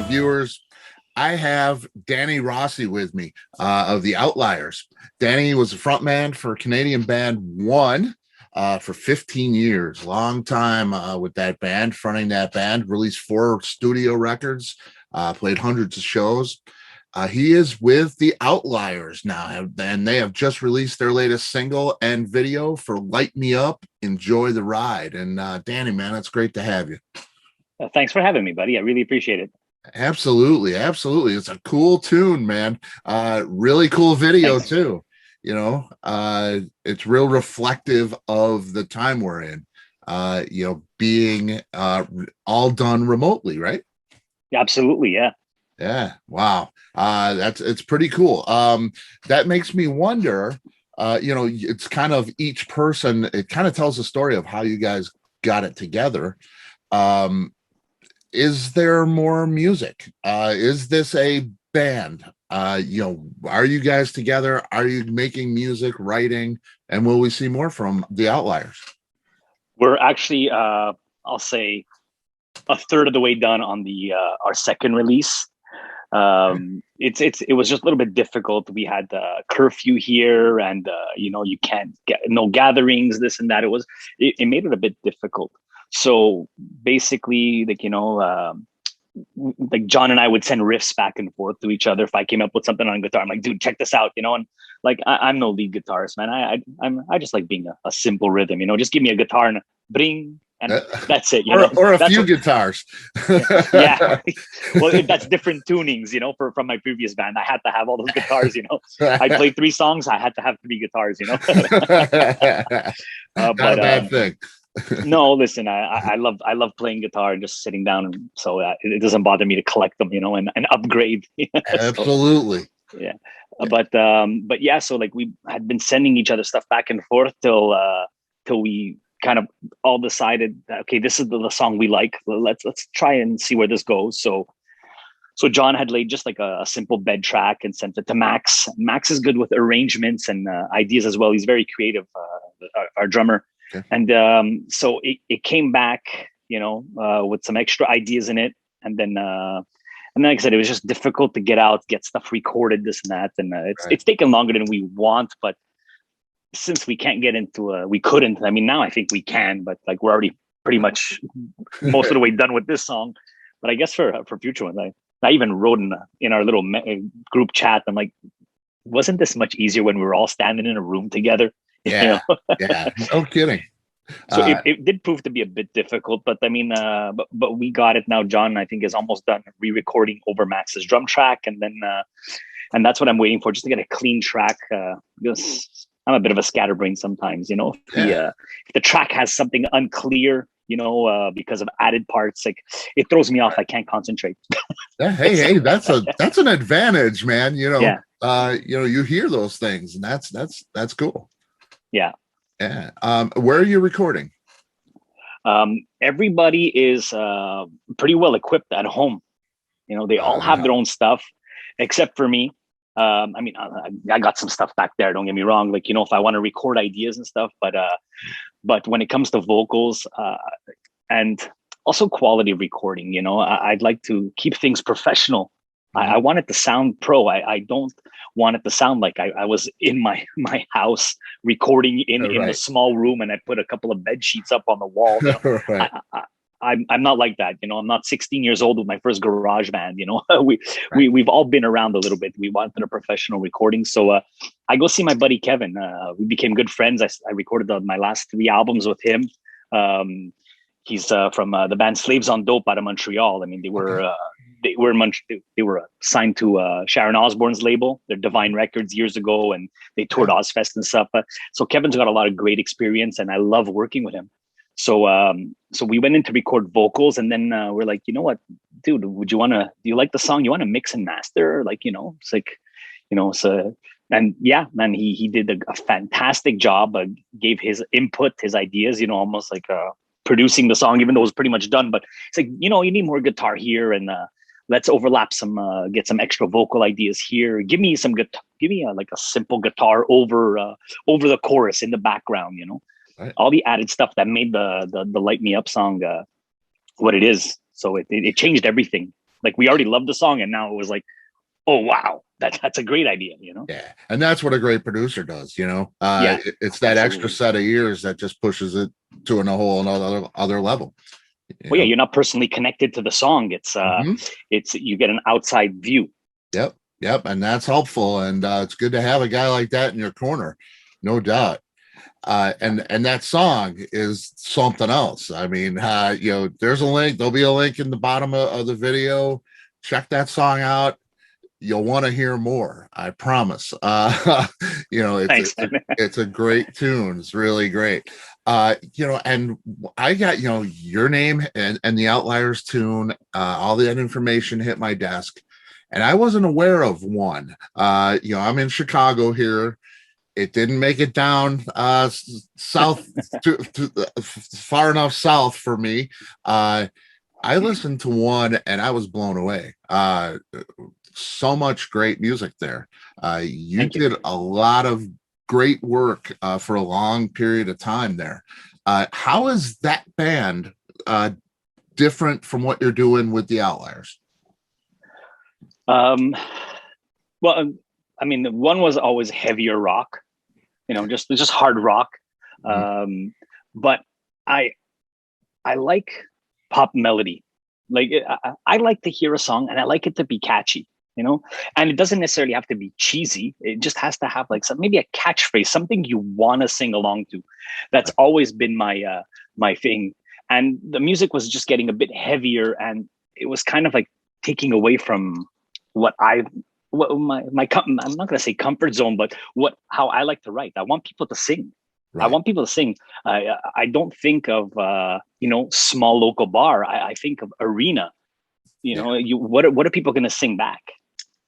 viewers. I have Danny Rossi with me of The OutLiars. Danny was a frontman for Canadian band One for 15 years. Long time with that band, fronting that band, released 4 studio records, played hundreds of shows. He is with The OutLiars now, and they have just released their latest single and video for Light Me Up, Enjoy the Ride. And Danny, man, it's great to have you. Thanks for having me, buddy. I really appreciate it. Absolutely. It's a cool tune, man. Really cool video Thanks. too. It's real reflective of the time we're in, being all done remotely, right? Absolutely. Yeah. Yeah. Wow. It's pretty cool. That makes me wonder, it's kind of each person, it kind of tells the story of how you guys got it together. Is there more music? Is this a band? Are you guys together? Are you making music, writing? And will we see more from The OutLiars? We're actually, I'll say, a third of the way done on the our second release. It was just a little bit difficult. We had curfew here, and you can't get no gatherings, this and that. It made it a bit difficult. So basically, like John and I would send riffs back and forth to each other. If I came up with something on guitar, I'm like, dude, check this out, and like I'm no lead guitarist, man. I just like being a simple rhythm, just give me a guitar and bring. And that's it, or a few guitars. Yeah. Well, that's different tunings, from my previous band. I had to have all those guitars, I played 3 songs. I had to have 3 guitars, Not a bad thing. No, listen, I love playing guitar and just sitting down. And so it doesn't bother me to collect them, and upgrade. Absolutely. So, yeah. But yeah, so like we had been sending each other stuff back and forth till we kind of all decided that, okay, this is the song we like. Let's try and see where this goes. So John had laid just like a simple bed track and sent it to Max. Max is good with arrangements and ideas as well. He's very creative, our drummer. Okay. And so it came back, with some extra ideas in it. And then like I said, it was just difficult to get stuff recorded, this and that. And it's taken longer than we want, but since we can't get into we couldn't. I mean, now I think we can, but like we're already pretty much most of the way done with this song. But I guess for future ones, I even wrote in our little group chat. I'm like, wasn't this much easier when we were all standing in a room together? Yeah, yeah, no kidding. So it did prove to be a bit difficult, but I mean, but we got it now. John, I think, is almost done re-recording over Max's drum track, and then and that's what I'm waiting for, just to get a clean track. Because I'm a bit of a scatterbrain sometimes, if the track has something unclear, because of added parts, like it throws me off. I can't concentrate. Hey, that's an advantage, man. Yeah. You hear those things, and that's cool. Yeah. Yeah. Where are you recording? Everybody is pretty well equipped at home. They all have their own stuff, except for me. I mean, I got some stuff back there. Don't get me wrong. Like, if I want to record ideas and stuff, but when it comes to vocals, and also quality of recording, I'd like to keep things professional. I want it to sound pro. I don't want it to sound like I was in my house recording in a small room and I put a couple of bed sheets up on the wall. Right. I'm not like that. I'm not 16 years old with my first garage band. We've all been around a little bit. We wanted a professional recording. So I go see my buddy Kevin. We became good friends. I recorded my last 3 albums with him. He's from the band Slaves on Dope out of Montreal. I mean, they were signed to Sharon Osbourne's label, their Divine Records, years ago, and they toured Ozfest and stuff. So Kevin's got a lot of great experience, and I love working with him. So we went in to record vocals, and then we're like, you know what, dude, do you like the song? You want to mix and master? Like, it's like, so, and yeah, man, he did a fantastic job, gave his input, his ideas, almost like producing the song, even though it was pretty much done. But it's like, you need more guitar here, and let's overlap some, get some extra vocal ideas here. Give me some guitar, like a simple guitar over the chorus in the background, Right. All the added stuff that made the Light Me Up song what it is. So it changed everything. Like we already loved the song, and now it was like, oh wow, that's a great idea, you know? Yeah, and that's what a great producer does. Yeah, It's that extra absolutely. set of ears that just pushes it to a whole another other level. You Well, yeah, know. you're not personally connected to the song. Mhm. It's you get an outside view. Yep, yep, and that's helpful. And it's good to have a guy like that in your corner, no doubt. And that song is something else. I mean, there's a link. There'll be a link in the bottom of the video. Check that song out. You'll want to hear more. I promise. It's Thanks, it's a, man. it's a great tune. It's really great. And I got your name and the Outliers tune. All that information hit my desk, and I wasn't aware of one. I'm in Chicago here. It didn't make it down south to far enough south for me. I listened to one and I was blown away. So much great music there. You Thank you. did a lot of great work for a long period of time there. How is that band different from what you're doing with the Outliers? Um, well, I mean, one was always heavier rock, just hard rock. Mhm. But I I like pop melody. Like I like to hear a song and I like it to be catchy, and it doesn't necessarily have to be cheesy. It just has to have like maybe a catchphrase, something you want to sing along to. That's always been my thing. And the music was just getting a bit heavier, and it was kind of like taking away from what I what I'm not going to say comfort zone, but how I like to write. I want people to sing. I Right. want people to sing. I don't think of small local bar. I think of arena. Yeah. What are people going to sing back?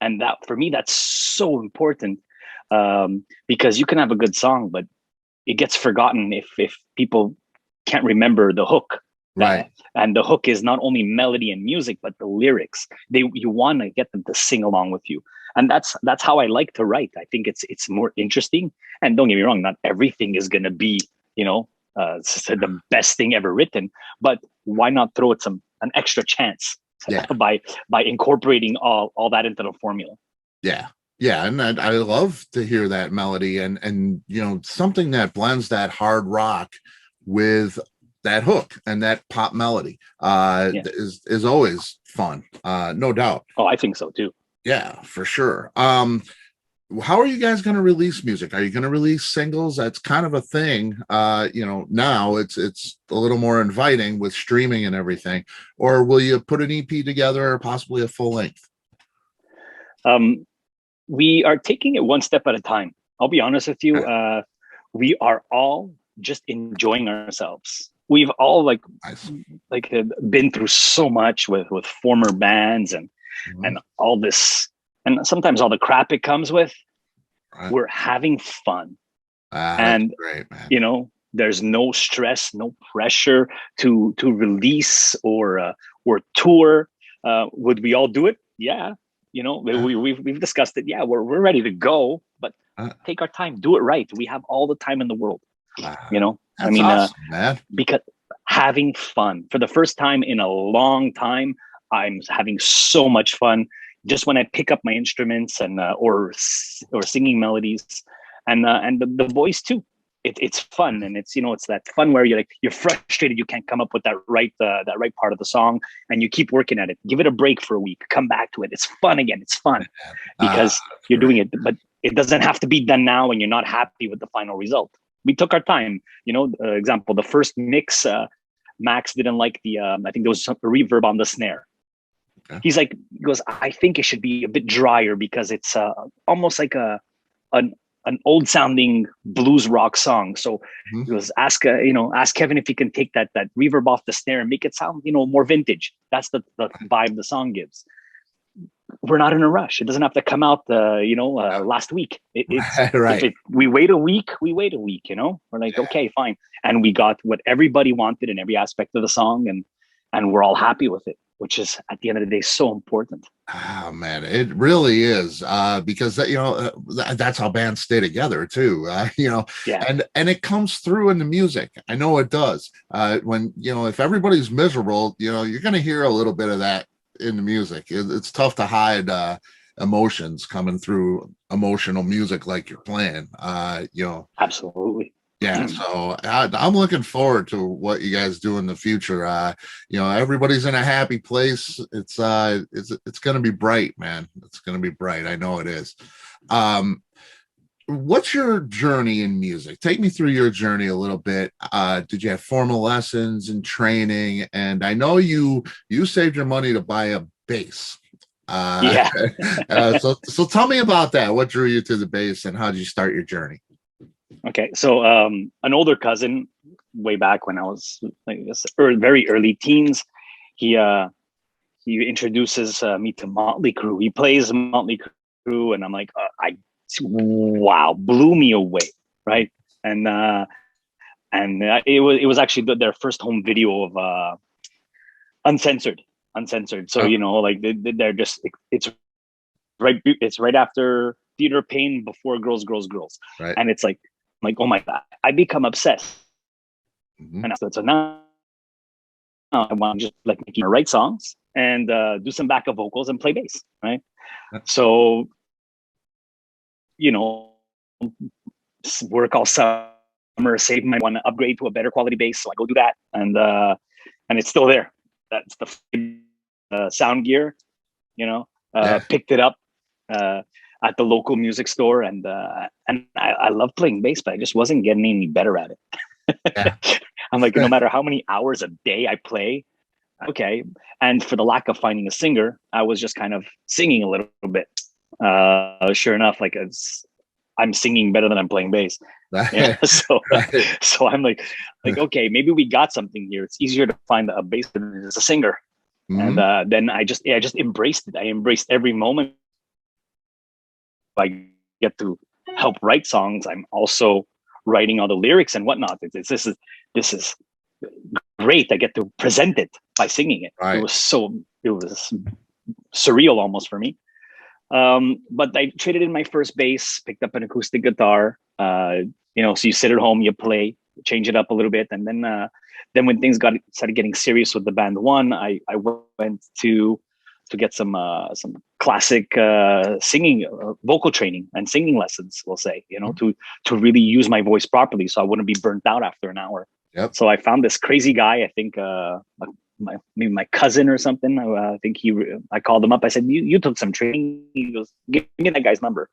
And that for me, that's so important, because you can have a good song, but it gets forgotten if people can't remember the hook. Right. And the hook is not only melody and music, but the lyrics. You want to get them to sing along with you, and that's how I like to write. I think it's more interesting. And don't get me wrong, not everything is going to be the best thing ever written, but why not throw it an extra chance Yeah. by incorporating all that into the formula? Yeah. Yeah. And I love to hear that melody and something that blends that hard rock with that hook and that pop melody Yeah. is always fun. No doubt. Oh, I think so too. Yeah, for sure. How are you guys going to release music? Are you going to release singles? That's kind of a thing. Now it's a little more inviting with streaming and everything. Or will you put an EP together or possibly a full length? We are taking it one step at a time. I'll be honest with you. We are all just enjoying ourselves. We've all Nice. been through so much with former bands and Mhm. and all this, and sometimes all the crap it comes with. Right. We're having fun, That's and great, man. there's no stress, no pressure to release or tour. Would we all do it? Yeah. We've discussed it. Yeah, we're ready to go, but Uh, take our time, do it right. We have all the time in the world. I that's mean, awesome, man. because having fun for the first time in a long time, I'm having so much fun just when I pick up my instruments and or singing melodies, and the voice too. It's fun, and it's that fun where you're frustrated you can't come up with that right part of the song, and you keep working at it. Give it a break for a week, come back to it. It's fun again. It's fun because That's you're great. doing it, but it doesn't have to be done now when you're not happy with the final result. We took our time. Example, the first mix, Max didn't like I think there was some reverb on the snare. Okay. He goes, I think it should be a bit drier because it's almost like an old sounding blues rock song. So Mhm. he goes, ask Kevin if he can take that reverb off the snare and make it sound, more vintage. That's the vibe the song gives. We're not in a rush. It doesn't have to come out, last week. It's Right. we wait a week, we wait a week. We're like, okay, fine, and we got what everybody wanted in every aspect of the song, and we're all happy with it, which is at the end of the day so important. Oh man, it really is because that's how bands stay together too. Yeah, And it comes through in the music. I know it does. When if everybody's miserable, you're going to hear a little bit of that in the music. It's tough to hide emotions coming through emotional music like you're playing. Absolutely. Yeah, so I'm looking forward to what you guys do in the future. Everybody's in a happy place. It's going to be bright, man. It's going to be bright. I know it is. Um, what's your journey in music? Take me through your journey a little bit. Did you have formal lessons and training? And I know you saved your money to buy a bass. Yeah. So tell me about that. What drew you to the bass, and how did you start your journey? Okay. So an older cousin, way back when I was very early teens, he he introduces me to Motley Crue. He plays Motley Crue, and I'm like, wow, blew me away, right? And it was actually their first home video of uncensored, uncensored. So Oh, like they're just it's right after Theater of Pain, before Girls, Girls, Girls, right. and it's like oh my god, I become obsessed, Mhm. and so now I want to just like write songs and do some backup vocals and play bass, right? So you know, work all summer, save my want to upgrade to a better quality bass, so I go do that, and it's still there. That's the sound gear, Yeah. picked it up uh, at the local music store, and I love playing bass, but I just wasn't getting any better at Yeah. it. I'm like, no matter how many hours a day I play, okay. And for the lack of finding a singer, I was just kind of singing a little bit. Sure enough, I'm singing better than I'm playing bass. Yeah. Right. So, Right. so I'm like, okay, maybe we got something here. It's easier to find a bass than as a singer. And Mhm. then I just embraced it. I embraced every moment I get to help write songs. I'm also writing all the lyrics and whatnot. This is great. I get to present it by singing it. Right. It was surreal almost for me. But I traded in my first bass, picked up an acoustic guitar. So you sit at home, you play, change it up a little bit, and then when things started getting serious with the band one, I went to get some classic singing, vocal training and singing lessons. We'll say, to really use my voice properly, so I wouldn't be burnt out after an hour. Yep. So I found this crazy guy. I think maybe my cousin or something. I think I called him up. I said, you took some training. He goes, give me that guy's number.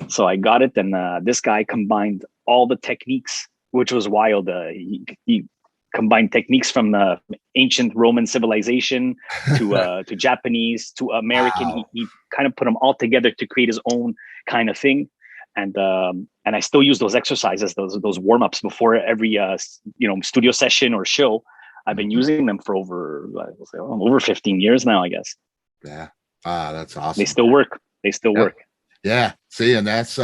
So I got it. And this guy combined all the techniques, which was wild. He combined techniques from the ancient Roman civilization to Japanese to American. Wow. He kind of put them all together to create his own kind of thing. And I still use those exercises, those warm-ups before every studio session or show. I've been Mhm. using them for over 15 years now, I guess. Yeah. That's They awesome. still work. They still Yep. work. Yeah. See, and that's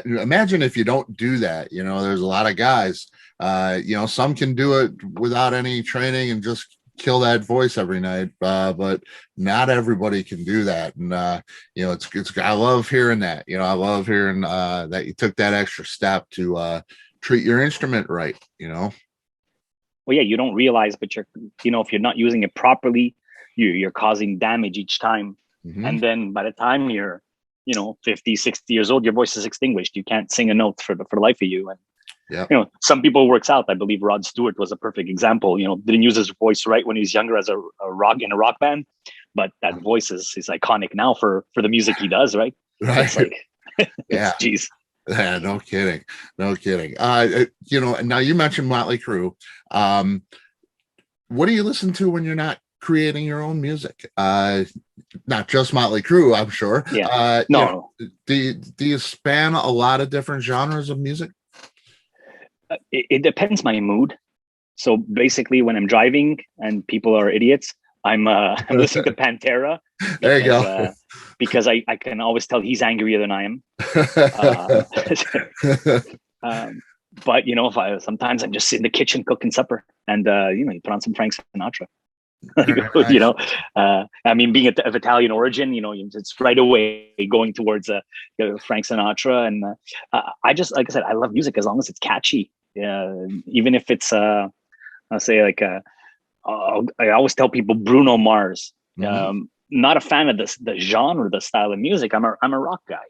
imagine if you don't do that. There's a lot of guys. Some can do it without any training and just kill that voice every night. But not everybody can do that. And it's I love hearing that. I love hearing that you took that extra step to treat your instrument right. Well, yeah, you don't realize, but if you're not using it properly, you're causing damage each time. Mhm. And then by the time you're 50, 60 years old, your voice is extinguished. You can't sing a note for the life of you. And Yep. some people works out. I believe Rod Stewart was a perfect example. Didn't use his voice right when he was younger as a rock band, but that voice is iconic now for the music he does, right? Right. It's like Yeah. it's geez. Yeah, no kidding. No kidding. Now you mentioned Motley Crue. Um, what do you listen to when you're not creating your own music? Not just Motley Crue, I'm sure. Yeah. No. Do you span a lot of different genres of music? It depends my mood. So basically, when I'm driving and people are idiots, I'm listening to Pantera There you because go. I can always tell he's angrier than I am. Uh, but if sometimes I'm just in the kitchen cooking supper, and you put on some Frank Sinatra. Very nice. I mean, being of Italian origin, it's right away going towards Frank Sinatra, and I just, like I said, I love music as long as it's catchy. Even if it's I'll say I always tell people Bruno Mars. Mm-hmm. Not a fan of the genre, the style of music. I'm a rock guy,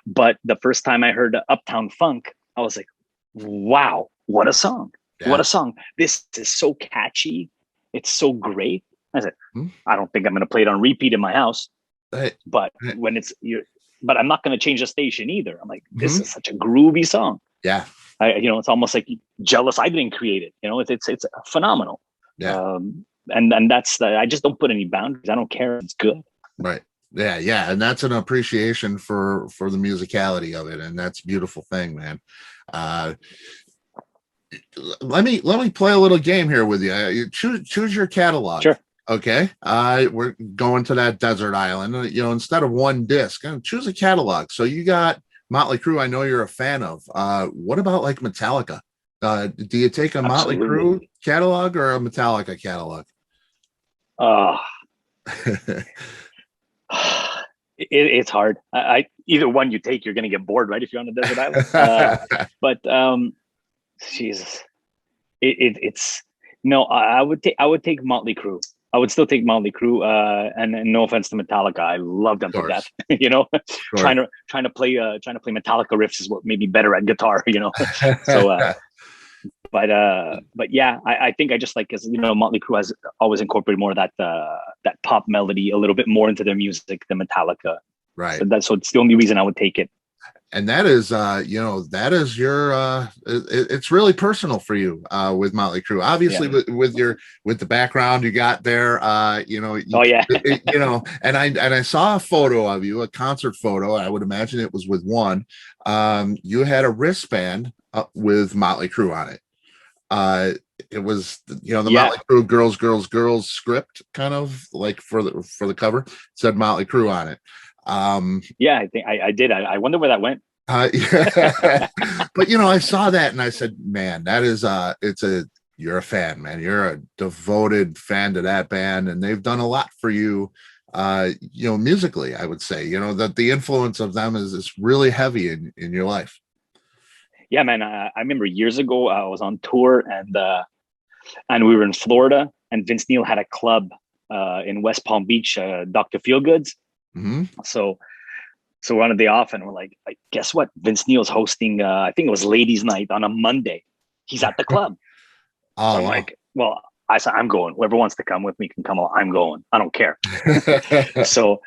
but the first time I heard Uptown Funk, I was like, wow, what a song. What Yeah. a song. This is so catchy. It's so great. I said, Mm-hmm. I don't think I'm going to play it on repeat in my house, Hey, but hey. but I'm not going to change the station either. I'm like, this Mm-hmm. is such a groovy song. Yeah. It's almost like jealous I didn't create it. It's phenomenal. Yeah. And that's I just don't put any boundaries. I don't care. It's good. Right. Yeah. Yeah. And that's an appreciation for the musicality of it. And that's a beautiful thing, man. Uh, let me play a little game here with you. You choose your catalog. Sure. Okay. We're going to that desert island. Instead of one disc, choose a catalog. So you got Motley Crue. I know you're a fan of. What about like Metallica? Do you take a Motley Absolutely. Crue catalog or a Metallica catalog? Uh, it's hard. Either one you take, you're going to get bored, right? If you're on the desert island. But Jesus, it's no. I would take Motley Crue. I would still take Motley Crue. And no offense to Metallica, I love them to death. Trying to play Metallica riffs is what made me better at guitar. So. But yeah, I think I just like, because Motley Crue has always incorporated more of that pop melody a little bit more into their music than Metallica. Right. So it's the only reason I would take it. And that is that is your it's really personal for you with Motley Crue. Obviously, with the background you got there, Oh yeah. And I saw a photo of you, a concert photo. I would imagine it was with one. You had a wristband with Motley Crue on it. It was the Motley Crue girls, girls, girls script, kind of like for the cover. It said Motley Crue on it. Yeah, I think I did. I wonder where that went. Yeah. But I saw that and I said, man, that is you're a fan, man. You're a devoted fan to that band, and they've done a lot for you. Musically, I would say, that the influence of them is really heavy in your life. Yeah, man. I remember years ago I was on tour and we were in Florida, and Vince Neil had a club in West Palm Beach, Dr. Feelgoods. Mm-hmm. So we're on a day off, and we're like, guess what? Vince Neil's hosting. I think it was Ladies' Night on a Monday. He's at the club. Oh, so I'm like, well, I said, I'm going. Whoever wants to come with me can come. I'm going. I don't care. So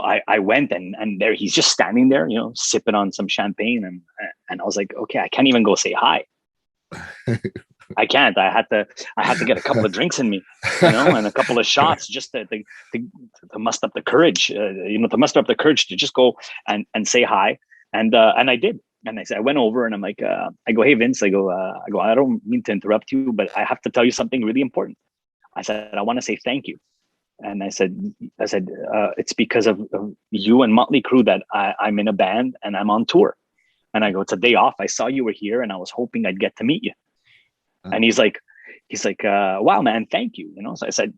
I went, and there he's just standing there, sipping on some champagne, and I was like, okay, I can't even go say hi. I can't. I had to get a couple of drinks in me, and a couple of shots just to muster up the courage, to just go and say hi. And I did. And I went over and I'm like, I go, hey, Vince, I go, I don't mean to interrupt you, but I have to tell you something really important. I said, I want to say thank you. And I said, it's because of you and Motley Crue that I'm in a band and I'm on tour. And I go, it's a day off. I saw you were here and I was hoping I'd get to meet you. And he's like, wow, man, thank you. So I said,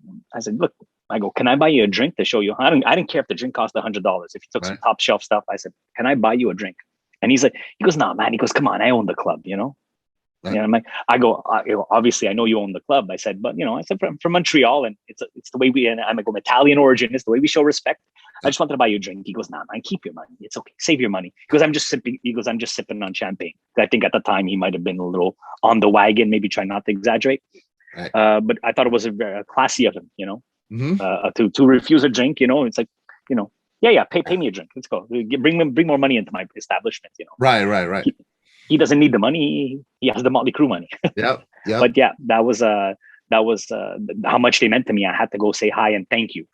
look, I go, can I buy you a drink to show you? I didn't care if the drink cost $100. If you took some top shelf stuff, I said, can I buy you a drink? And he goes, no, man. He goes, come on, I own the club, And I'm like, I go, obviously I know you own the club. I said, but I said from Montreal, and it's the way we, and I'm like, Italian origin, it's the way we show respect. I just wanted to buy you a drink. He goes, nah, man, keep your money. It's okay. Save your money. He goes, I'm just sipping on champagne. I think at the time he might've been a little on the wagon, maybe trying not to exaggerate. Right. But I thought it was very classy of him, Mm-hmm. To refuse a drink, it's like, yeah, pay me a drink. Let's go. Bring more money into my establishment, Right. He doesn't need the money. He has the Motley Crue money. Yep. But yeah, that was how much they meant to me. I had to go say hi and thank you.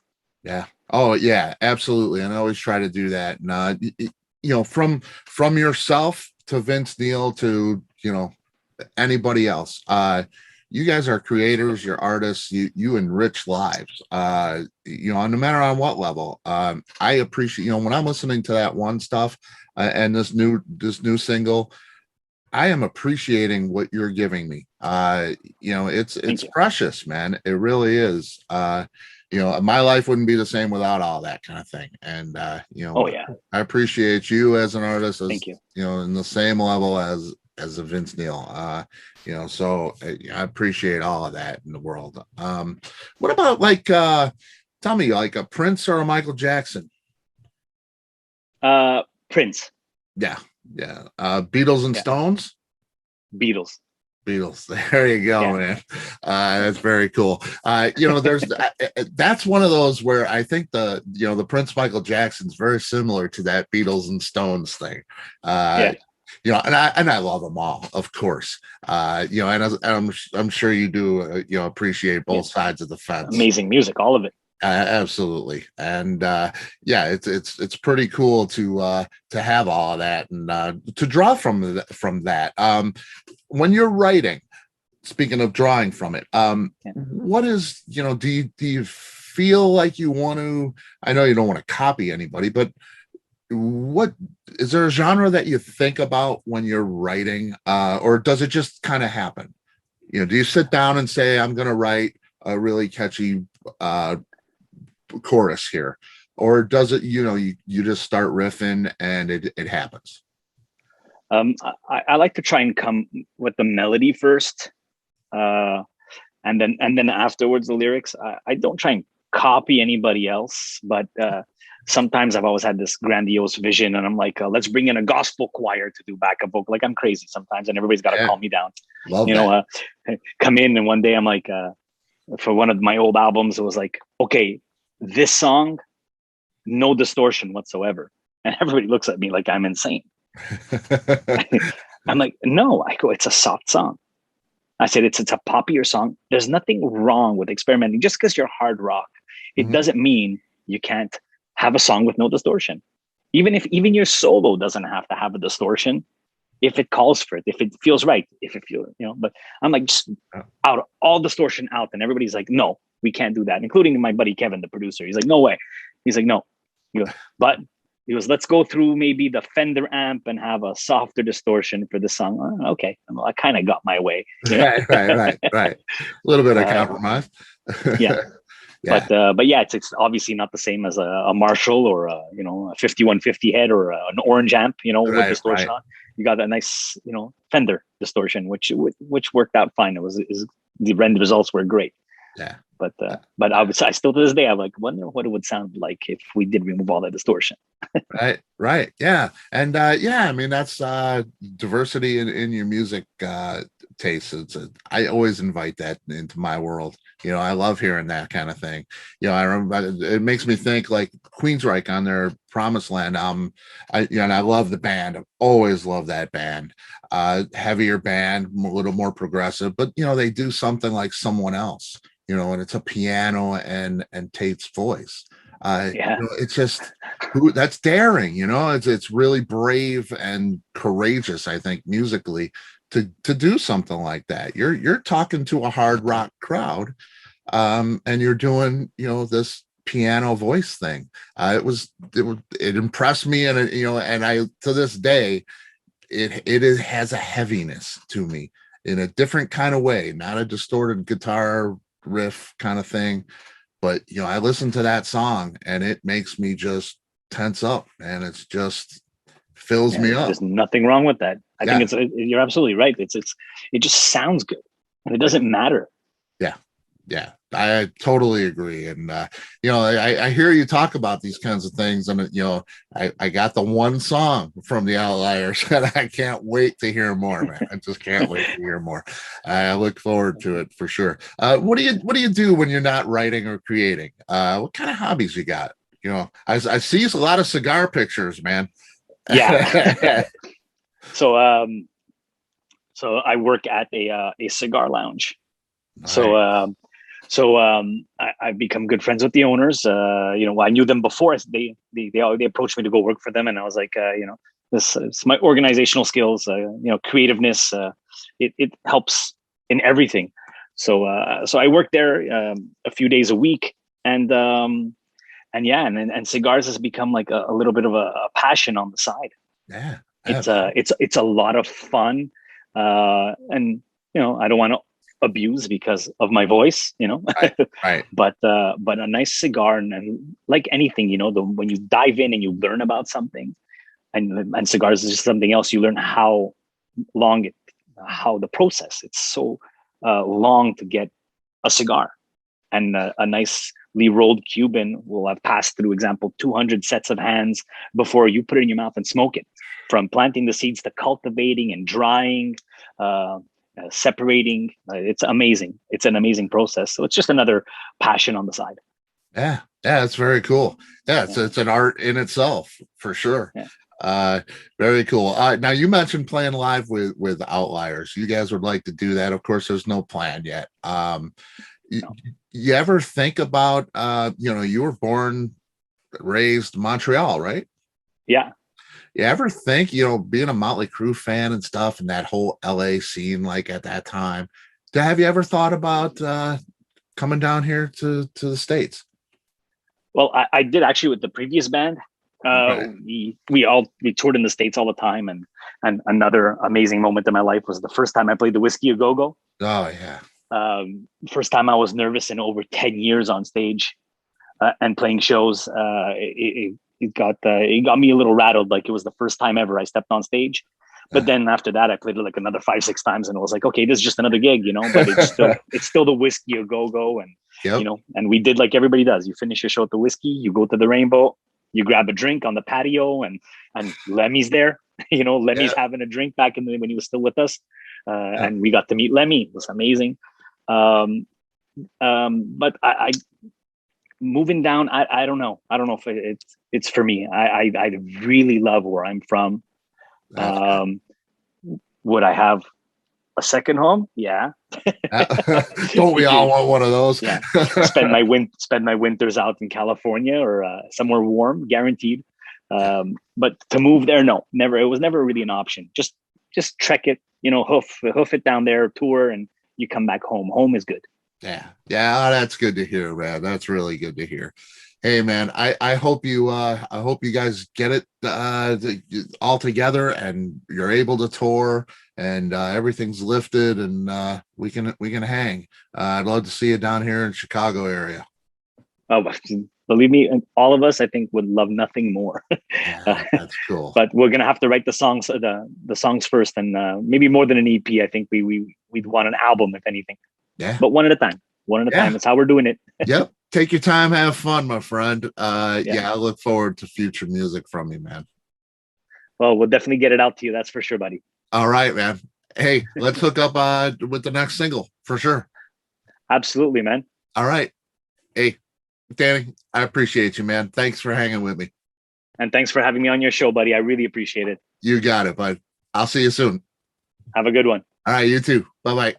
Yeah. Oh yeah, absolutely. And I always try to do that. And from yourself to Vince Neil to anybody else. You guys are creators, you're artists, you enrich lives. No matter on what level. I appreciate, when I'm listening to that one stuff and this new single, I am appreciating what you're giving me. It's precious, man. It really is. My life wouldn't be the same without all that kind of thing. And oh yeah, I appreciate you as an artist, thank you. In the same level as a Vince Neil. So I appreciate all of that in the world. What about like Tell me, like a Prince or a Michael Jackson? Prince. Yeah, yeah. Beatles and Yeah. Stones? Beatles. Beatles. There you go, Yeah. man. That's very cool. There's that's one of those where I think the Prince Michael Jackson's very similar to that Beatles and Stones thing. Uh, Yeah. and I love them all, of course. And I'm sure you do, appreciate Yeah. both sides of the fence. Amazing music, all of it. Absolutely, and yeah, it's pretty cool to have all of that and to draw from that. When you're writing, speaking of drawing from it, Yeah. what is do you feel like you want to? I know you don't want to copy anybody, but what is there a genre that you think about when you're writing, or does it just kind of happen? Do you sit down and say, I'm going to write a really catchy chorus here, or does it you just start riffing and it happens? I like to try and come with the melody first, and then afterwards the lyrics. I don't try and copy anybody else, but sometimes I've always had this grandiose vision, and I'm like, let's bring in a gospel choir to do backup vocal. Like I'm crazy sometimes, and everybody's got to calm me down. Love that. Come in, and one day I'm like, for one of my old albums, it was like, okay, this song, no distortion whatsoever, and everybody looks at me like I'm insane. I'm like, no. I go, it's a soft song. I said, it's a poppier song. There's nothing wrong with experimenting. Just because you're hard rock, it Mhm. doesn't mean you can't have a song with no distortion. Even your solo doesn't have to have a distortion if it calls for it, if it feels right, if it feels, but I'm like, just out, all distortion out. And everybody's like, no, we can't do that, including my buddy Kevin, the producer. He's like, no way. He's like, no. But he goes, let's go through maybe the Fender amp and have a softer distortion for the song. Oh, okay. Well, I kind of got my way. Right. A little bit of compromise. Yeah. Yeah. But yeah, it's obviously not the same as a Marshall or a 5150 head or an orange amp, with distortion on. You got that nice, Fender distortion, which worked out fine. The end results were great. Yeah. But I still to this day I wonder what it would sound like if we did remove all that distortion. Right. Yeah. And yeah, I mean that's diversity in your music taste. I always invite that into my world. I love hearing that kind of thing. I remember it makes me think like Queensryche on their Promised Land album. And I love the band. I've always loved that band. Heavier band, a little more progressive, but they do something like Someone Else. And it's a piano and Tate's voice. It's just that's daring. It's really brave and courageous. I think musically to do something like that. You're talking to a hard rock crowd, and you're doing this piano voice thing. It impressed me, and and I to this day it has a heaviness to me in a different kind of way, not a distorted guitar riff kind of thing, but I listen to that song and it makes me just tense up, and it's just fills me up. There's nothing wrong with that. I think you're absolutely right. It just sounds good, and it doesn't matter. Yeah, I totally agree. And I hear you talk about these kinds of things, and I got the one song from the Outliers and I can't wait to hear more, man. I just can't wait to hear more. I look forward to it for sure. What do you do when you're not writing or creating? What kind of hobbies you got? I see a lot of cigar pictures, man. Yeah. So I work at a cigar lounge. Nice. So I've become good friends with the owners. I knew them before. They approached me to go work for them, and I was like, this is my organizational skills, creativeness. It helps in everything. So I work there a few days a week, and cigars has become like a little bit of a passion on the side. Yeah, it's a lot of fun, and I don't want to abuse because of my voice, right. but a nice cigar, and like anything, when you dive in and you learn about something, and cigars is just something else. You learn how the process. It's so long to get a cigar, and a nice rolled Cuban will have passed through, example, 200 sets of hands before you put it in your mouth and smoke it. From planting the seeds to cultivating and drying, separating, it's amazing. It's an amazing process. So it's just another passion on the side. Yeah, yeah, it's very cool. Yeah, it's an art in itself for sure. Yeah. Very cool. Now you mentioned playing live with Outliers. You guys would like to do that. Of course, there's no plan yet. You, No. you ever think about you were born, raised Montreal, right? Yeah. You ever think, being a Motley Crue fan and stuff and that whole LA scene, like at that time, have you ever thought about coming down here to the States? Well, I did actually with the previous band. Okay. We toured in the States all the time, and another amazing moment in my life was the first time I played the Whiskey a Go Go. Oh yeah. First time I was nervous in over 10 years on stage and playing shows. It got me a little rattled, like it was the first time ever I stepped on stage. But then after that, I played it like another 5-6 times, and it was like, okay, this is just another gig, But it's still the Whiskey a Go Go, and Yep. And we did like everybody does. You finish your show at the Whiskey, you go to the Rainbow, you grab a drink on the patio, and Lemmy's there. Lemmy's having a drink back when he was still with us, and we got to meet Lemmy. It was amazing. But I moving down, I don't know. I don't know if it's for me. I really love where I'm from. Would I have a second home? Yeah. Don't we all want one of those? Yeah. Spend my winters out in California or somewhere warm, guaranteed. But to move there, no, never. It was never really an option. Just trek it, hoof it down there, tour, and you come back home. Home is good. Yeah. That's good to hear, man. That's really good to hear. Hey, man, I hope you guys get it all together and you're able to tour and everything's lifted and we can hang. I'd love to see you down here in Chicago area. Oh, believe me, all of us, I think, would love nothing more. Yeah, that's cool. But we're gonna have to write the songs first, and maybe more than an EP. I think we'd want an album, if anything. Yeah. But one at a time. One at a time. That's how we're doing it. Yep. Take your time, have fun, my friend. I look forward to future music from you, man. Well, we'll definitely get it out to you. That's for sure, buddy. All right, man. Hey, let's hook up with the next single for sure. Absolutely, man. All right. Hey, Danny, I appreciate you, man. Thanks for hanging with me. And thanks for having me on your show, buddy. I really appreciate it. You got it, bud. I'll see you soon. Have a good one. All right, you too. Bye-bye.